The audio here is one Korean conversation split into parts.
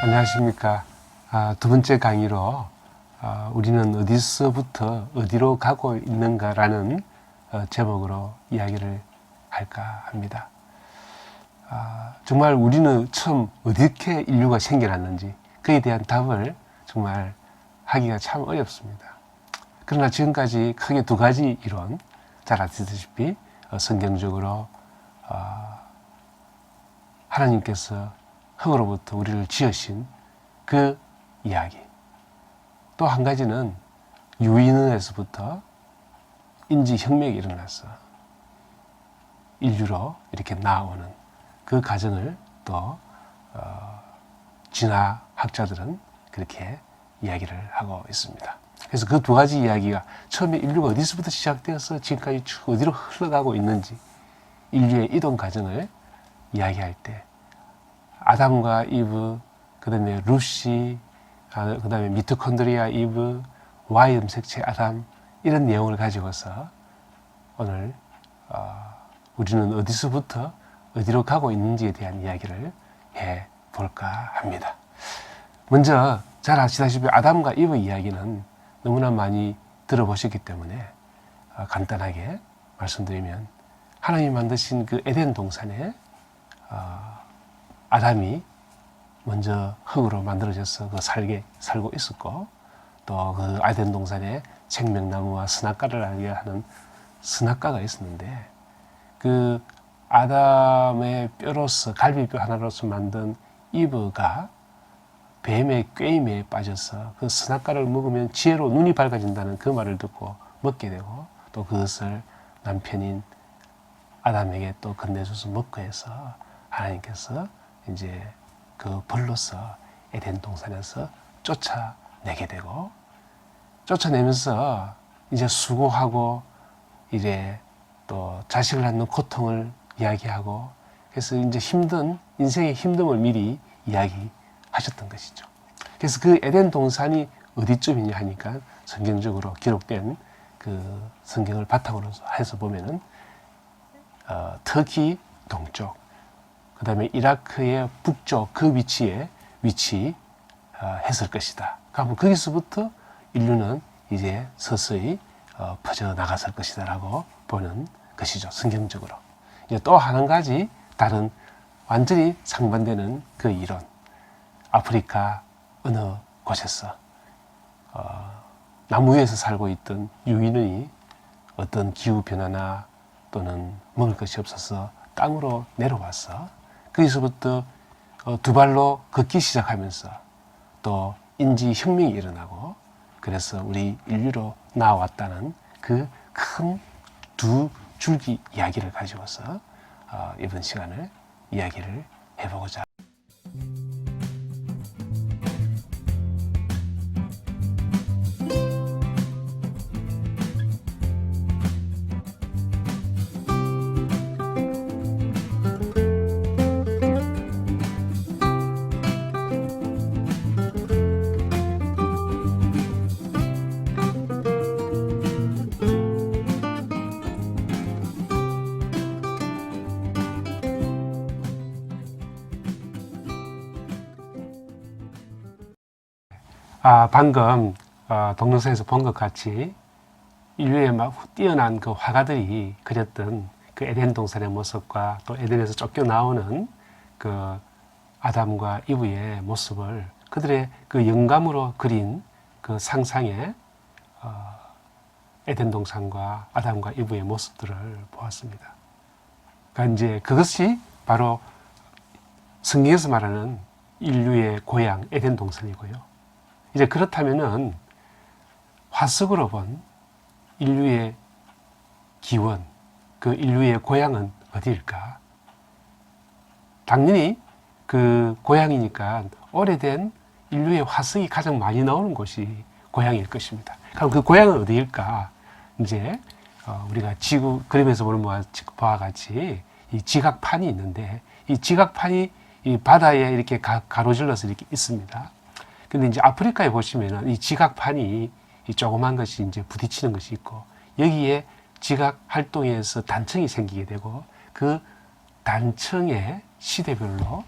안녕하십니까. 두 번째 강의로 우리는 어디서부터 어디로 가고 있는가라는 제목으로 이야기를 할까 합니다. 정말 우리는 처음 어떻게 인류가 생겨났는지 그에 대한 답을 정말 하기가 참 어렵습니다. 그러나 지금까지 크게 두 가지 이론, 잘 아시다시피 성경적으로 하나님께서 흙으로부터 우리를 지으신 그 이야기. 또 한 가지는 유인원에서부터 인지혁명이 일어나서 인류로 이렇게 나아오는 그 과정을 또 진화학자들은 그렇게 이야기를 하고 있습니다. 그래서 그 두 가지 이야기가 처음에 인류가 어디서부터 시작되어서 지금까지 쭉 어디로 흘러가고 있는지 인류의 이동 과정을 이야기할 때 아담과 이브, 그 다음에 루시, 그 다음에 미토콘드리아 이브, Y 염색체 아담, 이런 내용을 가지고서 오늘 우리는 어디서부터 어디로 가고 있는지에 대한 이야기를 해 볼까 합니다. 먼저 잘 아시다시피 아담과 이브 이야기는 너무나 많이 들어보셨기 때문에 간단하게 말씀드리면 하나님이 만드신 그 에덴 동산에 아담이 먼저 흙으로 만들어져서 살고 있었고, 또 그 에덴 동산에 생명나무와 선악과를 알게 하는 선악과가 있었는데, 그 아담의 뼈로서, 갈비뼈 하나로서 만든 이브가 뱀의 꾀임에 빠져서 그 선악과를 먹으면 지혜로 눈이 밝아진다는 그 말을 듣고 먹게 되고, 또 그것을 남편인 아담에게 또 건네줘서 먹고 해서 하나님께서 이제 그 벌로서 에덴 동산에서 쫓아내게 되고, 쫓아내면서 이제 수고하고 이래 또 자식을 낳는 고통을 이야기하고, 그래서 이제 인생의 힘듦을 미리 이야기하셨던 것이죠. 그래서 그 에덴 동산이 어디쯤이냐 하니까 성경적으로 기록된 그 성경을 바탕으로 해서 보면은 터키 동쪽, 그 다음에 이라크의 북쪽 그 위치에 위치했을 것이다. 그러면 거기서부터 인류는 이제 서서히 퍼져나갔을 것이다 라고 보는 것이죠. 성경적으로. 이제 또 한 가지 다른 완전히 상반되는 그 이론. 아프리카 어느 곳에서 나무 위에서 살고 있던 유인원이 어떤 기후변화나 또는 먹을 것이 없어서 땅으로 내려와서 거기서부터 두 발로 걷기 시작하면서 또 인지혁명이 일어나고, 그래서 우리 인류로 나왔다는 그 큰 두 줄기 이야기를 가지고서 이번 시간을 이야기를 해보고자 방금 동영상에서 본 것 같이 인류의 막 뛰어난 그 화가들이 그렸던 그 에덴 동산의 모습과 또 에덴에서 쫓겨나오는 그 아담과 이브의 모습을 그들의 그 영감으로 그린 그 상상의 에덴 동산과 아담과 이브의 모습들을 보았습니다. 그러니까 이제 그것이 바로 성경에서 말하는 인류의 고향 에덴 동산이고요. 이제 그렇다면은 화석으로 본 인류의 기원, 그 인류의 고향은 어디일까? 당연히 그 고향이니까 오래된 인류의 화석이 가장 많이 나오는 곳이 고향일 것입니다. 그럼 그 고향은 어디일까? 이제 우리가 지구 그림에서 보는 바와 같이 이 지각판이 있는데, 이 지각판이 이 바다에 이렇게 가로질러서 이렇게 있습니다. 근데 이제 아프리카에 보시면은 이 지각판이 이 조그만 것이 이제 부딪히는 것이 있고, 여기에 지각 활동에서 단층이 생기게 되고, 그 단층의 시대별로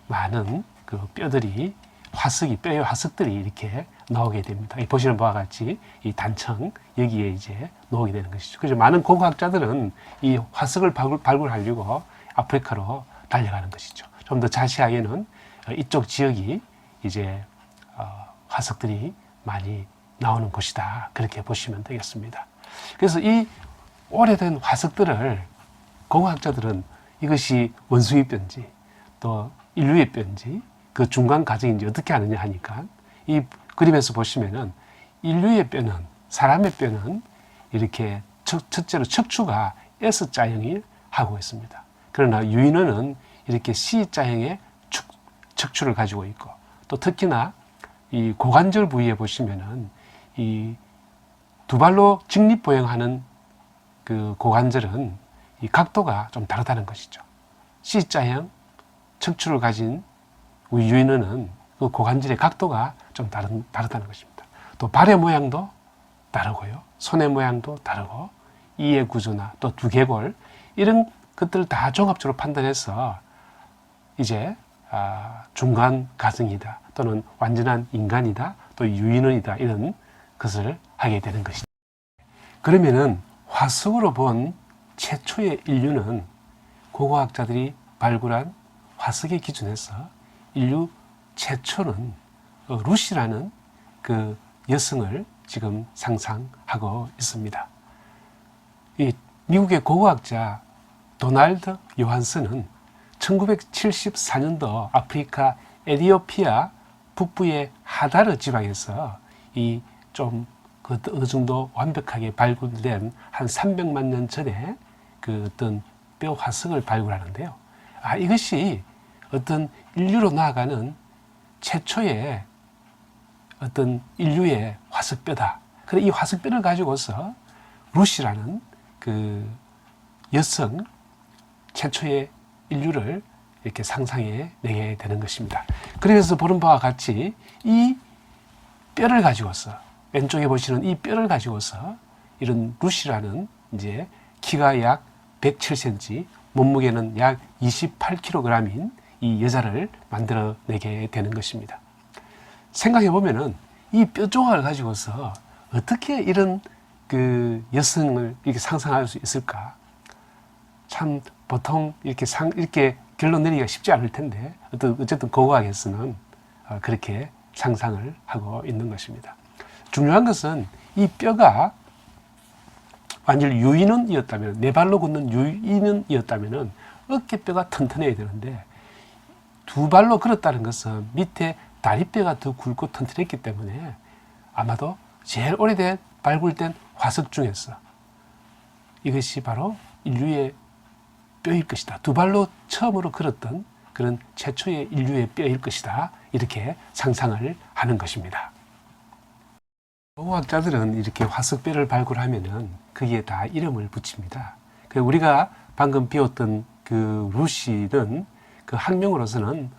많은 그 뼈들이 화석이, 뼈의 화석들이 이렇게 나오게 됩니다. 보시는 바와 같이 이 단청 여기에 이제 나오게 되는 것이죠. 그래서 많은 고고학자들은 이 화석을 발굴하려고 아프리카로 달려가는 것이죠. 좀 더 자세하게는 이쪽 지역이 이제 화석들이 많이 나오는 곳이다. 그렇게 보시면 되겠습니다. 그래서 이 오래된 화석들을 고고학자들은 이것이 원숭이 뼈인지 또 인류의 뼈인지 그 중간 과정인지 어떻게 아느냐 하니까 이 그림에서 보시면은 인류의 뼈는, 사람의 뼈는 이렇게 첫째로 척추가 S자형을 하고 있습니다. 그러나 유인원은 이렇게 C자형의 척추를 가지고 있고, 또 특히나 이 고관절 부위에 보시면은 이 두 발로 직립보행하는 그 고관절은 이 각도가 좀 다르다는 것이죠. C자형 척추를 가진 우리 유인원은 그 고관절의 각도가 좀 다르다는 것입니다. 또 발의 모양도 다르고요. 손의 모양도 다르고, 이의 구조나 또 두개골, 이런 것들을 다 종합적으로 판단해서 이제 중간 가정이다, 또는 완전한 인간이다, 또 유인원이다, 이런 것을 하게 되는 것이죠. 그러면은 화석으로 본 최초의 인류는 고고학자들이 발굴한 화석의 기준에서 인류 최초는 루시라는 그 여성을 지금 상상하고 있습니다. 이 미국의 고고학자 도널드 요한슨은 1974년도 아프리카 에티오피아 북부의 하다르 지방에서 이 좀 어느 정도 완벽하게 발굴된 한 300만 년 전에 그 어떤 뼈 화석을 발굴하는데요. 이것이 어떤 인류로 나아가는 최초의 어떤 인류의 화석뼈다. 그래 이 화석뼈를 가지고서 루시라는 그 여성 최초의 인류를 이렇게 상상해 내게 되는 것입니다. 그래서 보는 바와 같이 이 뼈를 가지고서, 왼쪽에 보시는 이 뼈를 가지고서 이런 루시라는 이제 키가 약 107cm, 몸무게는 약 28kg인 이 여자를 만들어내게 되는 것입니다. 생각해 보면은 이 뼈 조각을 가지고서 어떻게 이런 그 여성을 이렇게 상상할 수 있을까? 참 보통 이렇게 결론 내리기가 쉽지 않을 텐데, 어쨌든 고고학에서는 그렇게 상상을 하고 있는 것입니다. 중요한 것은 이 뼈가 완전히 유인원이었다면, 네 발로 걷는 유인원이었다면 어깨뼈가 튼튼해야 되는데, 두 발로 걸었다는 것은 밑에 다리뼈가 더 굵고 튼튼했기 때문에 아마도 제일 오래된 발굴된 화석 중에서 이것이 바로 인류의 뼈일 것이다. 두 발로 처음으로 걸었던 그런 최초의 인류의 뼈일 것이다. 이렇게 상상을 하는 것입니다. 고고학자들은 이렇게 화석뼈를 발굴하면은 거기에 다 이름을 붙입니다. 우리가 방금 배웠던 그 루시는 그 학명으로서는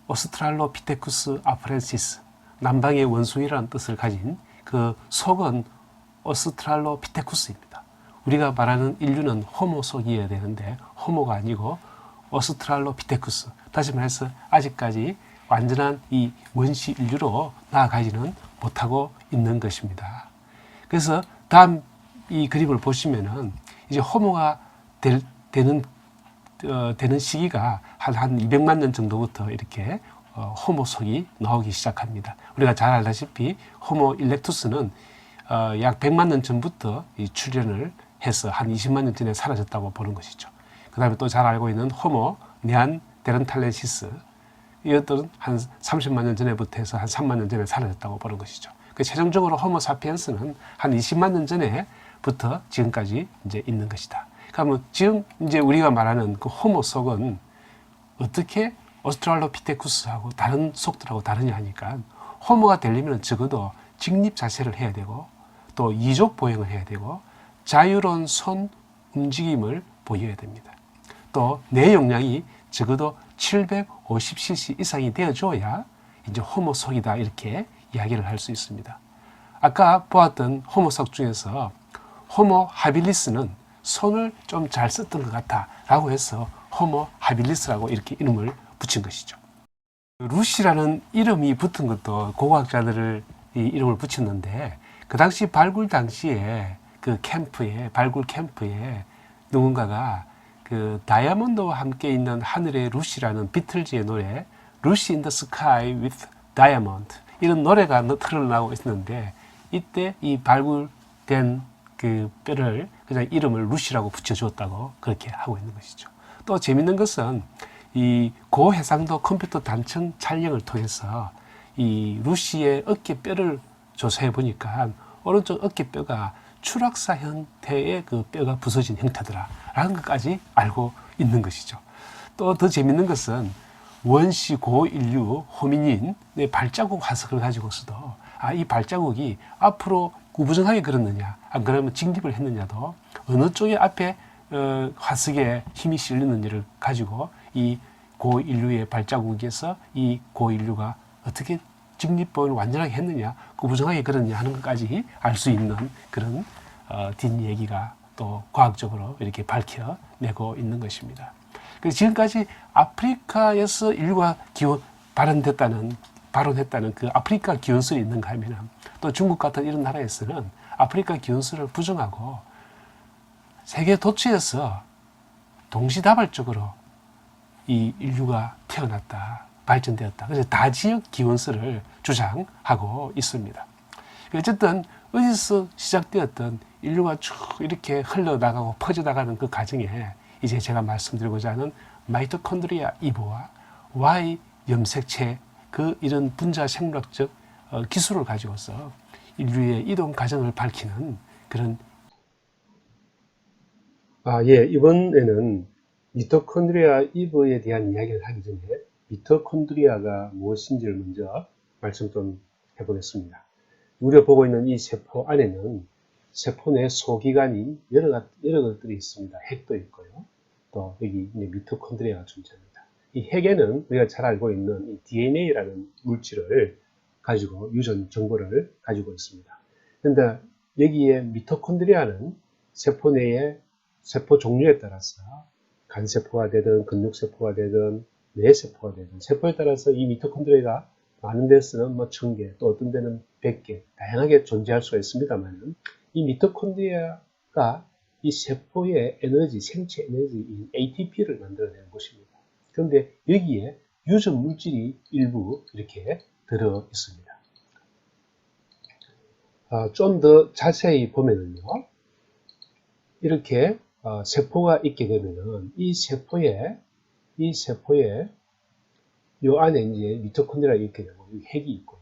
오스트랄로피테쿠스 아프렌시스, 남방의 원숭이라는 뜻을 가진 그 속은 오스트랄로피테쿠스입니다. 우리가 말하는 인류는 호모 속이어야 되는데 호모가 아니고 오스트랄로피테쿠스, 다시 말해서 아직까지 완전한 이 원시 인류로 나아가지는 못하고 있는 것입니다. 그래서 다음 이 그림을 보시면은 이제 호모가 되는 시기가 한 200만 년 정도부터 이렇게 호모 속이 나오기 시작합니다. 우리가 잘 알다시피 호모 일렉투스는 약 100만 년 전부터 이 출현을 해서 한 20만 년 전에 사라졌다고 보는 것이죠. 그 다음에 또 잘 알고 있는 호모 네안데르탈렌시스, 이것들은 한 30만 년 전에부터 해서 한 3만 년 전에 사라졌다고 보는 것이죠. 최종적으로 호모 사피엔스는 한 20만 년 전에부터 지금까지 이제 있는 것이다. 그러면 지금 이제 우리가 말하는 그 호모 속은 어떻게 오스트랄로피테쿠스하고 다른 속들하고 다르냐 하니까, 호모가 되려면 적어도 직립 자세를 해야 되고, 또 이족 보행을 해야 되고, 자유로운 손 움직임을 보여야 됩니다. 또 뇌 용량이 적어도 750cc 이상이 되어줘야 이제 호모 속이다, 이렇게 이야기를 할 수 있습니다. 아까 보았던 호모 속 중에서 호모 하빌리스는 손을 좀 잘 썼던 것 같아 라고 해서 호모 하빌리스라고 이렇게 이름을 붙인 것이죠. 루시라는 이름이 붙은 것도 고고학자들을 이 이름을 붙였는데, 그 당시 발굴 당시에 그 캠프에, 발굴 캠프에 누군가가 그 다이아몬드와 함께 있는 하늘의 루시라는 비틀즈의 노래 루시 인 더 스카이 with 다이아몬드 이런 노래가 틀어나오고 있었는데, 이때 이 발굴된 그 뼈를 그냥 이름을 루시라고 붙여주었다고 그렇게 하고 있는 것이죠. 또 재밌는 것은 이 고해상도 컴퓨터 단층 촬영을 통해서 이 루시의 어깨뼈를 조사해 보니까 오른쪽 어깨뼈가 추락사 형태의 그 뼈가 부서진 형태더라 라는 것까지 알고 있는 것이죠. 또 더 재밌는 것은 원시 고인류 호미닌의 발자국 화석을 가지고서도 이 발자국이 앞으로 구부정하게 걸었느냐 안 그러면 직립을 했느냐도 어느 쪽에 앞에 화석에 힘이 실리는지를 가지고 이 고인류의 발자국에서 이 고인류가 어떻게 직립법을 완전하게 했느냐, 구부정하게 걸었느냐 하는 것까지 알 수 있는 그런 뒷얘기가 또 과학적으로 이렇게 밝혀내고 있는 것입니다. 그래서 지금까지 아프리카에서 인류가 발원했다는 그 아프리카 기원설이 있는가 하면, 또 중국 같은 이런 나라에서는 아프리카 기원설을 부정하고 세계 도처에서 동시다발적으로 이 인류가 태어났다, 발전되었다. 그래서 다지역 기원설을 주장하고 있습니다. 어쨌든 어디서 시작되었던 인류가 쭉 이렇게 흘러나가고 퍼져나가는 그 과정에 이제 제가 말씀드리고자 하는 마이토콘드리아 이브와 Y 염색체 이런 분자 생물학적 기술을 가지고서 인류의 이동 과정을 밝히는 그런 이번에는 미토콘드리아 이브에 대한 이야기를 하기 전에 미토콘드리아가 무엇인지를 먼저 말씀 좀 해보겠습니다. 우리가 보고 있는 이 세포 안에는 세포 내 소기관인 여러 것들이 있습니다. 핵도 있고요. 또 여기 미토콘드리아가 존재합니다. 이 핵에는 우리가 잘 알고 있는 이 DNA라는 물질을 가지고 유전 정보를 가지고 있습니다. 그런데 여기에 미토콘드리아는 세포 내의 세포 종류에 따라서 간세포가 되든 근육세포가 되든 뇌세포가 되든 세포에 따라서 이 미토콘드리아가 많은 데서는 1000개, 또 어떤 데는 100개 다양하게 존재할 수가 있습니다만, 이 미토콘드리아가 이 세포의 에너지, 생체 에너지인 ATP를 만들어내는 것입니다. 그런데 여기에 유전 물질이 일부 이렇게 들어 있습니다. 좀 더 자세히 보면은요, 이렇게 세포가 있게 되면은 이 세포에 요 안에 이제 미토콘드리아가 있게 되고 여기 핵이 있고요.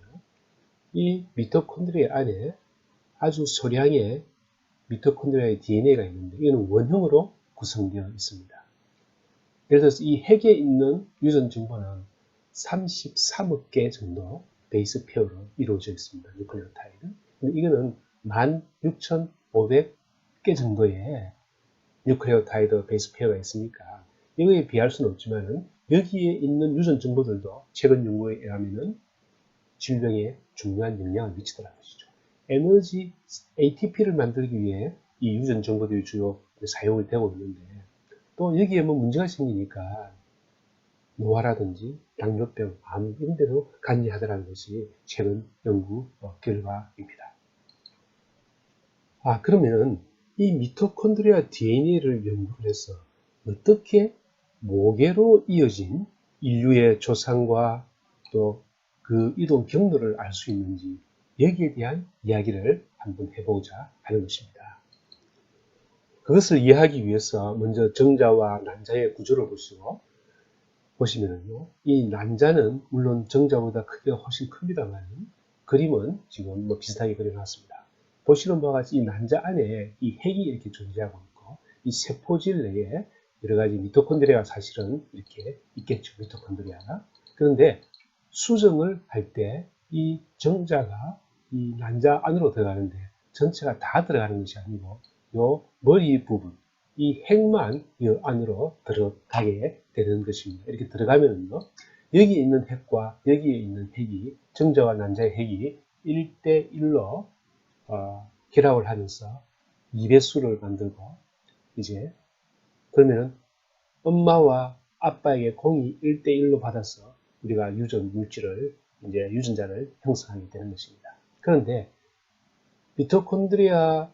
이 미토콘드리아 안에 아주 소량의 미토콘드리아의 DNA가 있는데 이거는 원형으로 구성되어 있습니다. 예를 들어서 이 핵에 있는 유전 정보는 33억 개 정도 베이스 페어로 이루어져 있습니다. 뉴클레오타이드. 이거는 16,500개 정도의 뉴클레오타이드 베이스 페어가 있으니까 이거에 비할 수는 없지만은 여기에 있는 유전 정보들도 최근 연구에 의하면은 질병에 중요한 영향을 미치더라는 것이죠. 에너지 ATP를 만들기 위해 이 유전 정보들이 주로 사용이 되고 있는데, 또 여기에 문제가 생기니까 노화라든지 당뇨병, 암 이런 데도 관여하더라는 것이 최근 연구 결과입니다. 그러면은 이 미토콘드리아 DNA를 연구를 해서 어떻게 모계로 이어진 인류의 조상과 또 그 이동 경로를 알 수 있는지, 여기에 대한 이야기를 한번 해보고자 하는 것입니다. 그것을 이해하기 위해서 먼저 정자와 난자의 구조를 보시면요, 이 난자는 물론 정자보다 크기가 훨씬 큽니다만 그림은 지금 비슷하게 그려놨습니다. 보시는 바와 같이 이 난자 안에 이 핵이 이렇게 존재하고 있고, 이 세포질 내에 여러 가지 미토콘드리아가 사실은 이렇게 있겠죠. 미토콘드리아가. 그런데 수정을 할 때 이 정자가 이 난자 안으로 들어가는데 전체가 다 들어가는 것이 아니고 요 머리 부분, 이 핵만 이 안으로 들어가게 되는 것입니다. 이렇게 들어가면요, 여기에 있는 핵과 여기에 있는 핵이, 정자와 난자의 핵이 1대1로 결합을 하면서 2배수를 만들고, 그러면은 엄마와 아빠에게 공이 1대1로 받아서 우리가 유전자를 형성하게 되는 것입니다. 그런데 미토콘드리아는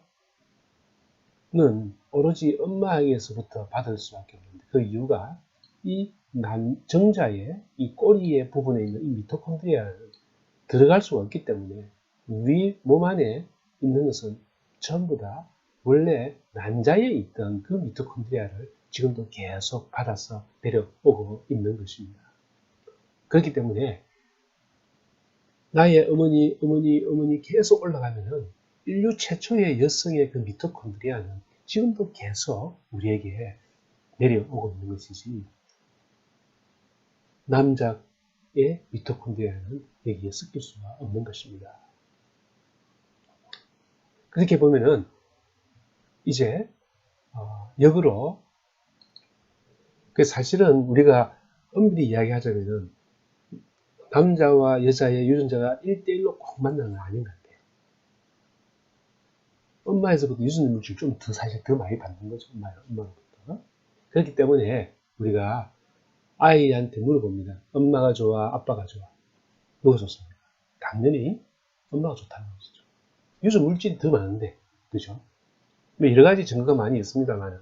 오로지 엄마에게서부터 받을 수밖에 없는데, 그 이유가 이 정자의 이 꼬리의 부분에 있는 이 미토콘드리아는 들어갈 수가 없기 때문에 우리 몸 안에 있는 것은 전부 다 원래 난자에 있던 그 미토콘드리아를 지금도 계속 받아서 내려오고 있는 것입니다. 그렇기 때문에 나의 어머니 계속 올라가면은 인류 최초의 여성의 그 미토콘드리아는 지금도 계속 우리에게 내려오고 있는 것이지, 남자의 미토콘드리아는 여기에 섞일 수가 없는 것입니다. 그렇게 보면은 이제 역으로 사실은 우리가 엄밀히 이야기하자면은 남자와 여자의 유전자가 1대1로 꼭 만나는 건 아닌 것 같아요. 엄마에서부터 유전자 물질 좀 사실 더 많이 받는 거죠. 엄마로부터. 그렇기 때문에 우리가 아이한테 물어봅니다. 엄마가 좋아, 아빠가 좋아? 누가 좋습니까? 당연히 엄마가 좋다는 것이죠. 유전 물질이 더 많은데, 그죠? 여러 가지 증거가 많이 있습니다만,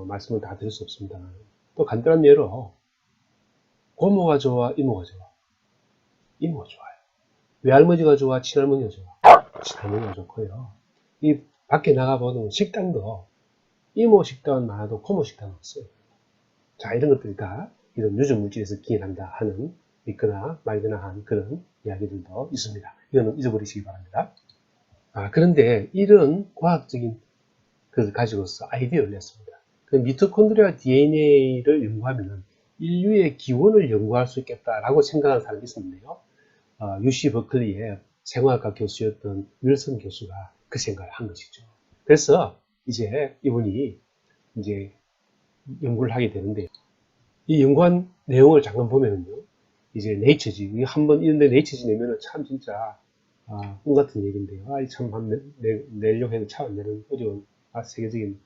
말씀을 다 드릴 수 없습니다만, 또 간단한 예로, 고모가 좋아, 이모가 좋아? 이모가 좋아요. 외할머니가 좋아, 친할머니가 좋아? 친할머니가 좋고요. 이 밖에 나가보면 식당도 이모 식당은 많아도 고모 식당은 없어요. 자, 이런 것들이 다 이런 유전 물질에서 기인한다 하는 믿거나 말거나 한 그런 이야기들도 있습니다. 이거는 잊어버리시기 바랍니다. 그런데 이런 과학적인 것을 가지고서 아이디어를 냈습니다. 그 미토콘드리아 DNA를 연구하면 인류의 기원을 연구할 수 있겠다라고 생각하는 사람이 있었는데요. UC 버클리의 생화학과 교수였던 윌슨 교수가 그 생각을 한 것이죠. 그래서 이제 이분이 이제 연구를 하게 되는데, 이 연구한 내용을 잠깐 보면은요, 이제 네이처지, 한번 이런데 네이처지 내면은 참 진짜 꿈 같은 얘기인데요. 참 내려고 해도 참 안 내는 어려운 세계적인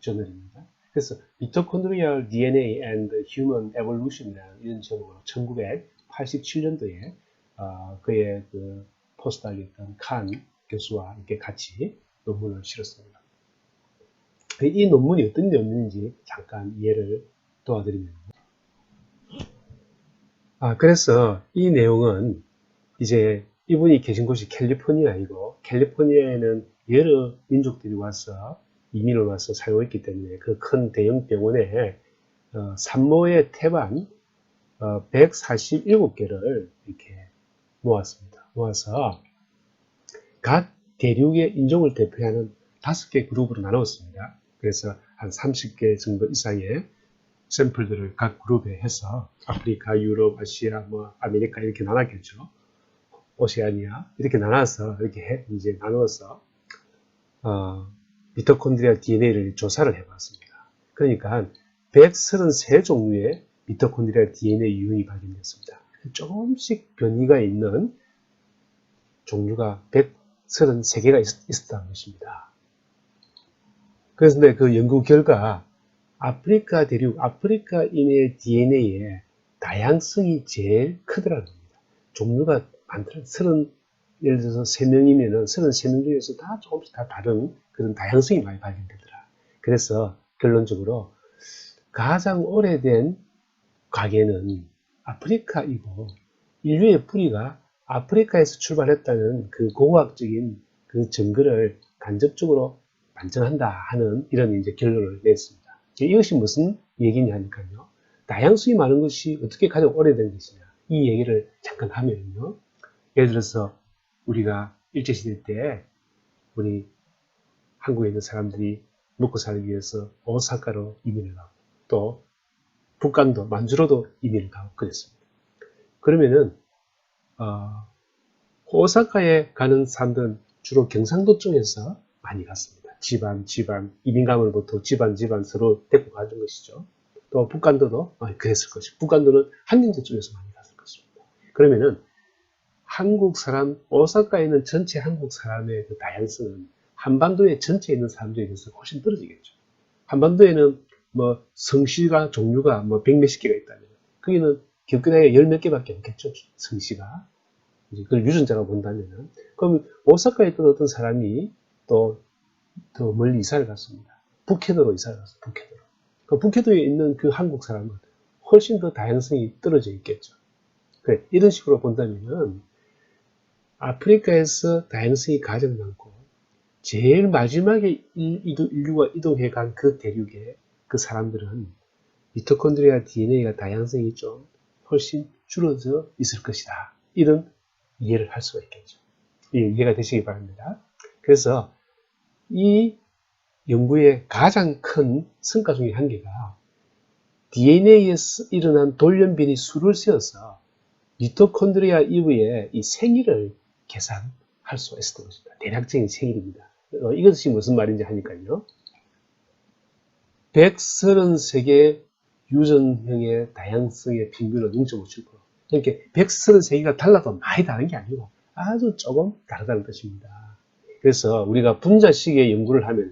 저널입니다. 그래서 Mitochondrial DNA and Human Evolution이라는 이런 제목으로 1987년도에 그의 그 포스닥이었던 칸 교수와 이렇게 같이 논문을 실었습니다. 이 논문이 어떤 논문인지 잠깐 이해를 도와드리면, 그래서 이 내용은 이제 이분이 계신 곳이 캘리포니아이고, 캘리포니아에는 여러 민족들이 와서 이민을 와서 살고 있기 때문에 그 큰 대형 병원에 산모의 태반 147개를 이렇게 모았습니다. 모아서 각 대륙의 인종을 대표하는 5개 그룹으로 나누었습니다. 그래서 한 30개 정도 이상의 샘플들을 각 그룹에 해서 아프리카, 유럽, 아시아, 아메리카 이렇게 나눴겠죠. 오세아니아 이렇게 나눠서 이렇게 이제 나누어서 미토콘드리아 DNA를 조사를 해봤습니다. 그러니까 133종류의 미토콘드리아 DNA 유형이 발견됐습니다. 조금씩 변이가 있는 종류가 133개가 있었다는 것입니다. 그래서 그 연구 결과 아프리카 대륙, 아프리카인의 DNA의 다양성이 제일 크더라는 겁니다. 종류가 많더라고요. 예를 들어서 3명이면은 33명 중에서 다 조금씩 다 다른 그런 다양성이 많이 발견되더라. 그래서 결론적으로 가장 오래된 과거는 아프리카이고, 인류의 뿌리가 아프리카에서 출발했다는 그 고고학적인 그 증거를 간접적으로 반증한다 하는 이런 이제 결론을 냈습니다. 이것이 무슨 얘기냐 하니까요. 다양성이 많은 것이 어떻게 가장 오래된 것이냐. 이 얘기를 잠깐 하면요. 예를 들어서 우리가 일제시대 때 우리 한국에 있는 사람들이 먹고 살기 위해서 오사카로 이민을 가고, 또 북간도 만주로도 이민을 가고 그랬습니다. 그러면은 오사카에 가는 사람들은 주로 경상도 쪽에서 많이 갔습니다. 집안 이민 가면 보통 집안 서로 데리고 가는 것이죠. 또 북간도도 그랬을 것이고, 북간도는 한림도 쪽에서 많이 갔을 것입니다. 그러면은 한국 사람, 오사카에 있는 전체 한국 사람의 그 다양성은 한반도에 전체에 있는 사람들에 비해서 훨씬 떨어지겠죠. 한반도에는 성씨가 종류가 100몇십 개가 있다면, 거기는 격근하게 열 몇 개밖에 없겠죠. 성씨가. 그걸 유전자가 본다면은. 그럼 오사카에 있던 어떤 사람이 또 더 멀리 이사를 갔습니다. 북해도로 이사를 갔어요. 북해도로. 그 북해도에 있는 그 한국 사람은 훨씬 더 다양성이 떨어져 있겠죠. 그래, 이런 식으로 본다면은 아프리카에서 다양성이 가장 많고 제일 마지막에 인류가 이동해 간 그 대륙의 그 사람들은 미토콘드리아 DNA가 다양성이 좀 훨씬 줄어져 있을 것이다. 이런 이해를 할 수가 있겠죠. 이해가 되시기 바랍니다. 그래서 이 연구의 가장 큰 성과 중에 한 개가 DNA에서 일어난 돌연변이 수를 세어서 미토콘드리아 이브의 이 생일을 계산할 수 있었던 것입니다. 대략적인 생일입니다. 이것이 무슨 말인지 하니까요. 133개 유전형의 다양성의 평균은 0.57%. 그러니까 133개가 달라도 많이 다른 게 아니고 아주 조금 다르다는 뜻입니다. 그래서 우리가 분자식의 연구를 하면요.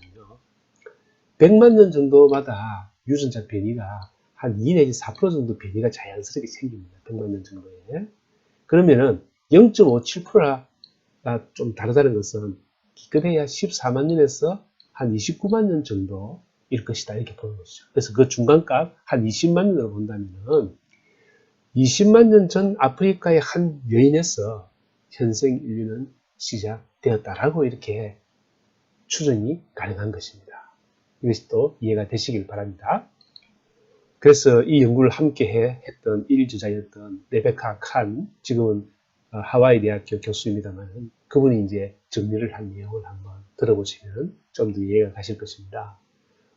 100만 년 정도마다 유전자 변이가 한 2 내지 4% 정도 변이가 자연스럽게 생깁니다. 100만 년 정도에. 그러면은 0.57%가 좀 다르다는 것은 기껏해야 14만 년에서 한 29만 년 정도일 것이다. 이렇게 보는 것이죠. 그래서 그 중간값 한 20만 년으로 본다면은 20만 년 전 아프리카의 한 여인에서 현생 인류는 시작되었다라고 이렇게 추정이 가능한 것입니다. 이것이 또 이해가 되시길 바랍니다. 그래서 이 연구를 함께 했던 1주자였던 레베카 칸, 지금은 하와이 대학교 교수입니다만 그분이 이제 정리를 한 내용을 한번 들어보시면 좀 더 이해가 가실 것입니다.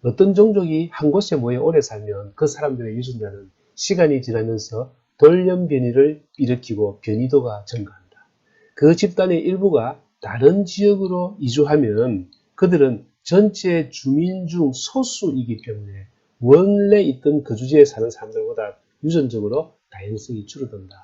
어떤 종족이 한 곳에 모여 오래 살면 그 사람들의 유전자는 시간이 지나면서 돌연변이를 일으키고 변이도가 증가한다. 그 집단의 일부가 다른 지역으로 이주하면 그들은 전체 주민 중 소수이기 때문에 원래 있던 거주지에 사는 사람들보다 유전적으로 다양성이 줄어든다.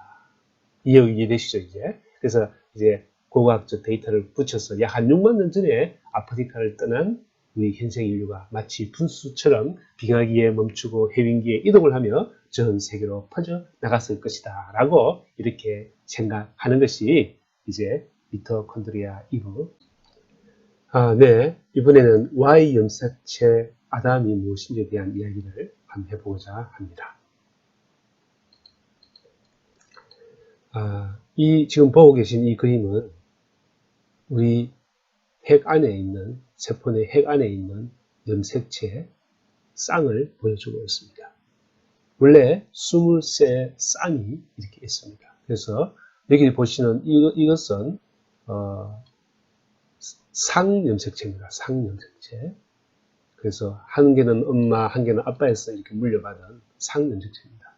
이해되시죠, 이제? 그래서 이제 고고학적 데이터를 붙여서 약 한 6만 년 전에 아프리카를 떠난 우리 현생 인류가 마치 분수처럼 빙하기에 멈추고 해빙기에 이동을 하며 전 세계로 퍼져 나갔을 것이다. 라고 이렇게 생각하는 것이 이제 미토콘드리아 이브. 네. 이번에는 Y 염색체 아담이 무엇인지에 대한 이야기를 한번 해보고자 합니다. 이 지금 보고 계신 이 그림은 우리 핵 안에 있는, 세포 내 핵 안에 있는 염색체 쌍을 보여주고 있습니다. 원래 23 쌍이 이렇게 있습니다. 그래서 여기 보시는 이것은 상염색체입니다. 상염색체. 그래서 한 개는 엄마, 한 개는 아빠에서 이렇게 물려받은 상염색체입니다.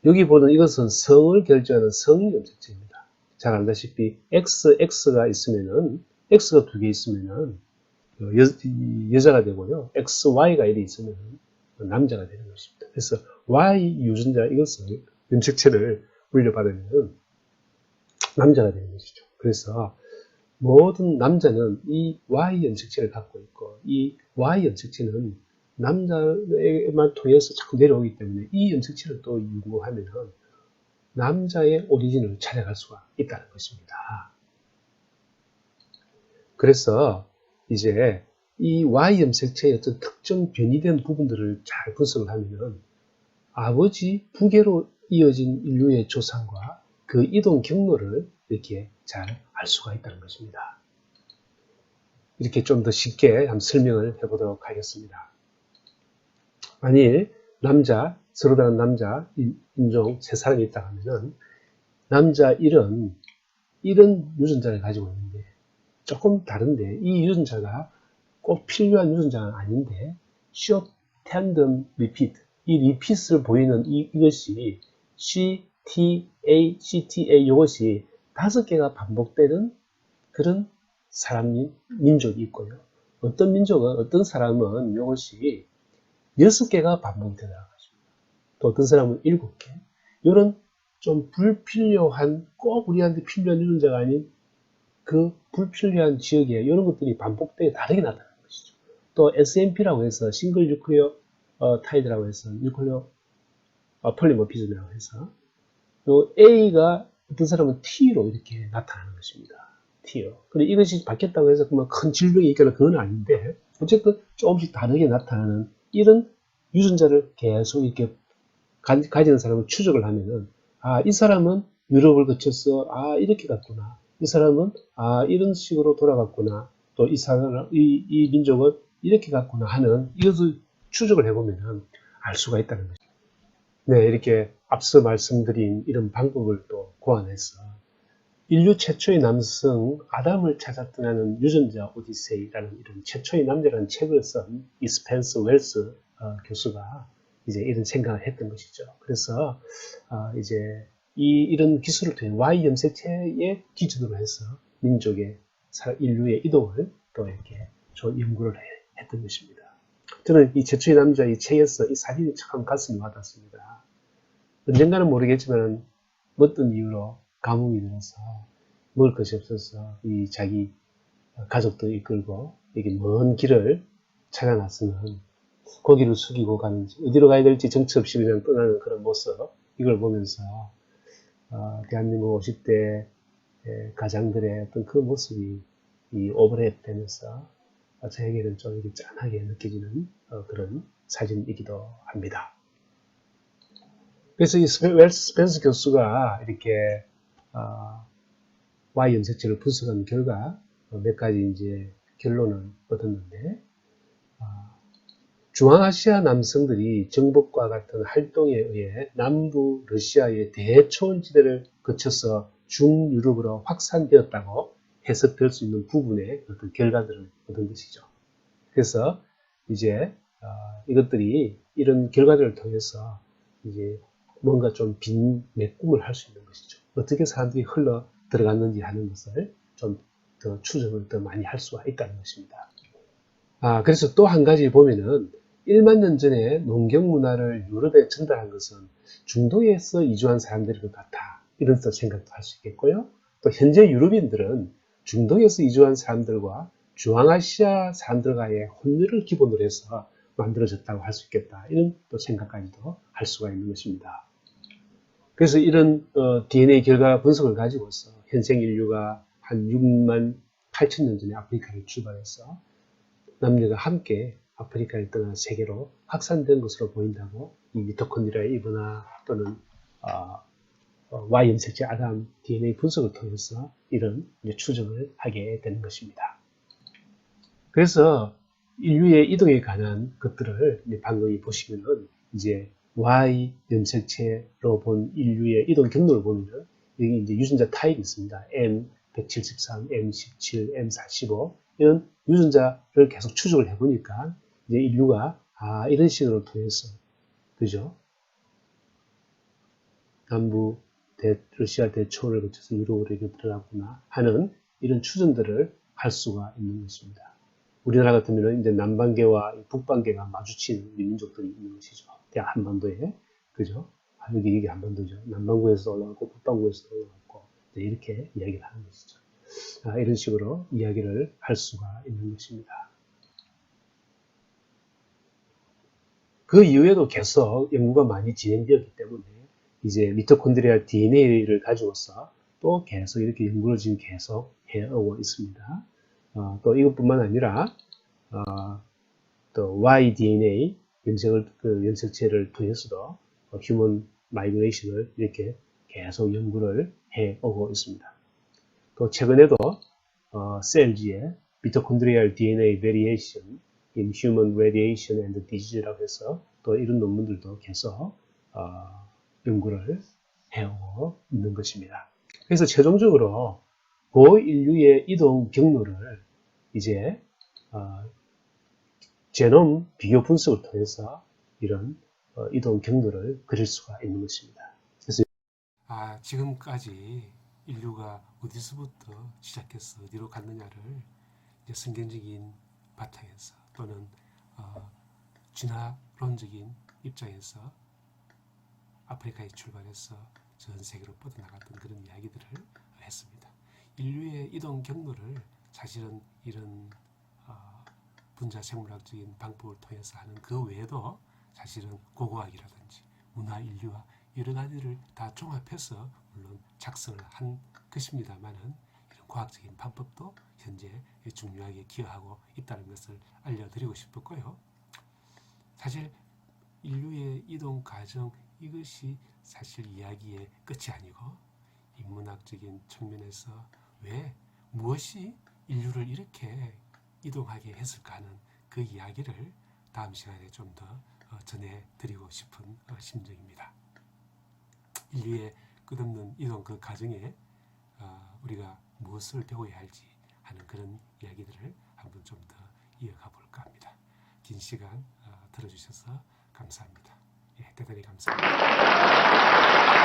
여기 보는 이것은 성을 결정하는 성염색체입니다. 잘 알다시피 XX가 있으면은 X가 2개 있으면은 여자가 되고요. XY가 이렇게 있으면 남자가 되는 것입니다. 그래서 Y 유전자 이것을 염색체를 물려받으면 남자가 되는 것이죠. 그래서 모든 남자는 이 Y 염색체를 갖고 있고 이 Y 염색체는 남자에게만 통해서 자꾸 내려오기 때문에 이 염색체를 또 연구하면 남자의 오리진을 찾아갈 수가 있다는 것입니다. 그래서 이제 이 Y 염색체의 어떤 특정 변이된 부분들을 잘 분석을 하면 아버지 부계로 이어진 인류의 조상과 그 이동 경로를 이렇게 잘 알 수가 있다는 것입니다. 이렇게 좀 더 쉽게 한번 설명을 해보도록 하겠습니다. 만일 남자, 서로 다른 남자 인종 세 사람이 있다 하면은 남자 1은 이런 유전자를 가지고 있는데 조금 다른데 이 유전자가 꼭 필요한 유전자는 아닌데 short tandem repeat, 이 리핏을 보이는 이것이 CTA 이것이 5개가 반복되는 그런 사람 민족이 있고요. 어떤 민족은, 어떤 사람은 이것이 6개가 반복되는 것입니다. 또 어떤 사람은 7개. 이런 좀 불필요한, 꼭 우리한테 필요한 유전자가 아닌 그 불필요한 지역에 이런 것들이 반복되게 다르게 나타나는 것이죠. 또 SNP라고 해서 싱글 뉴클리오 타이드라고 해서 뉴클리오 폴리모피즘이라고 해서 요 A가 어떤 사람은 T로 이렇게 나타나는 것입니다. T요. 근데 이것이 바뀌었다고 해서 큰 질병이 있거나 그건 아닌데 어쨌든 조금씩 다르게 나타나는 이런 유전자를 계속 이렇게 가지는 사람을 추적을 하면은 이 사람은 유럽을 거쳐서 이렇게 갔구나. 이 사람은 이런 식으로 돌아갔구나. 또 이 사람 이 민족은 이렇게 갔구나 하는 이것을 추적을 해보면은 알 수가 있다는 거죠. 네, 이렇게 앞서 말씀드린 이런 방법을 또 고안해서 인류 최초의 남성 아담을 찾아 떠나는 유전자 오디세이라는 이런 최초의 남자라는 책을 쓴 이 스펜서 웰스 교수가 이제 이런 생각을 했던 것이죠. 그래서 이제 이런 기술을 통해 Y 염색체의 기준으로 해서 민족의 인류의 이동을 또 이렇게 연구를 했던 것입니다. 저는 이 최초의 남자 이 책에서 이 사진이 참 가슴이 와닿습니다. 언젠가는 모르겠지만 어떤 이유로 가뭄이 들어서 먹을 것이 없어서 이 자기 가족도 이끌고 이게 먼 길을 찾아 나서는 고개를 숙이고 가는지 어디로 가야 될지 정처 없이 그냥 떠나는 그런 모습 이걸 보면서 대한민국 50대 가장들의 어떤 그 모습이 이 오버랩 되면서 저에게는 좀 이렇게 짠하게 느껴지는 그런 사진이기도 합니다. 그래서 이 웰스 스펜서 교수가 이렇게 Y 염색체를 분석한 결과 몇 가지 이제 결론을 얻었는데 중앙아시아 남성들이 정복과 같은 활동에 의해 남부 러시아의 대초원지대를 거쳐서 중유럽으로 확산되었다고 해석될 수 있는 부분의 어떤 결과들을 얻은 것이죠. 그래서 이제 이것들이 이런 결과들을 통해서 이제 뭔가 좀 빈 메꿈을 할 수 있는 것이죠. 어떻게 사람들이 흘러 들어갔는지 하는 것을 좀 더 추정을 더 많이 할 수가 있다는 것입니다. 그래서 또 한 가지 보면은 1만 년 전에 농경 문화를 유럽에 전달한 것은 중동에서 이주한 사람들일 것 같아. 이런 생각도 할 수 있겠고요. 또 현재 유럽인들은 중동에서 이주한 사람들과 중앙아시아 사람들과의 혼혈을 기본으로 해서 만들어졌다고 할 수 있겠다. 이런 또 생각까지도 할 수가 있는 것입니다. 그래서 이런 DNA 결과 분석을 가지고서 현생 인류가 한 6만 8천 년 전에 아프리카를 출발해서 남녀가 함께 아프리카를 떠나 세계로 확산된 것으로 보인다고 이 미토콘드리아의 이분화 또는 Y 염색체 아담 DNA 분석을 통해서 이런 추정을 하게 되는 것입니다. 그래서 인류의 이동에 관한 것들을 방금 보시면은 이제 Y 염색체로 본 인류의 이동 경로를 보면은 여기 이제 유전자 타입이 있습니다. M173, M17, M45 이런 유전자를 계속 추적을 해보니까 이제 인류가 이런 식으로 통해서 그죠? 남부 러시아 대초를 거쳐서 유럽으로 이렇게 들어갔구나 하는 이런 추정들을 할 수가 있는 것입니다. 우리나라 같으면 이제 남반계와 북반계가 마주치는 민족들이 있는 것이죠. 대한 한반도에 그죠? 여기 한반도죠. 남반구에서 올라갔고 북반구에서 올라갔고 이렇게 이야기를 하는 것이죠. 이런 식으로 이야기를 할 수가 있는 것입니다. 그 이후에도 계속 연구가 많이 진행되었기 때문에 이제 미토콘드리아 DNA를 가지고서 또 계속 이렇게 연구를 지금 계속 해오고 있습니다. 또 이것뿐만 아니라 또 Y-DNA 염색체를 통해서도 휴먼 마이그레이션을 이렇게 계속 연구를 해오고 있습니다. 또 최근에도 셀지의 미토콘드리얼 DNA variation in human radiation and disease라고 해서 또 이런 논문들도 계속 연구를 해오고 있는 것입니다. 그래서 최종적으로 고인류의 이동 경로를 이제 제놈 비교 분석을 통해서 이런 이동 경로를 그릴 수가 있는 것입니다. 그래서 지금까지 인류가 어디서부터 시작해서 어디로 갔느냐를 이제 성경적인 바탕에서 또는 진화론적인 입장에서 아프리카에 출발해서 전 세계로 뻗어나갔던 그런 이야기들을 했습니다. 인류의 이동 경로를 사실은 이런 분자 생물학적인 방법을 통해서 하는 그 외에도 사실은 고고학이라든지 문화 인류와 여러 가지를 다 종합해서 물론 작성을 한 것입니다만은 이런 과학적인 방법도 현재 중요하게 기여하고 있다는 것을 알려드리고 싶었고요. 사실 인류의 이동 과정 이것이 사실 이야기의 끝이 아니고 인문학적인 측면에서 왜 무엇이 인류를 이렇게 이동하게 했을까 하는 그 이야기를 다음 시간에 좀 더 전해드리고 싶은 심정입니다. 인류의 끝없는 이동 그 과정에 우리가 무엇을 배워야 할지 하는 그런 이야기들을 한번 좀 더 이어가 볼까 합니다. 긴 시간 들어주셔서 감사합니다. 예, 대단히 감사합니다.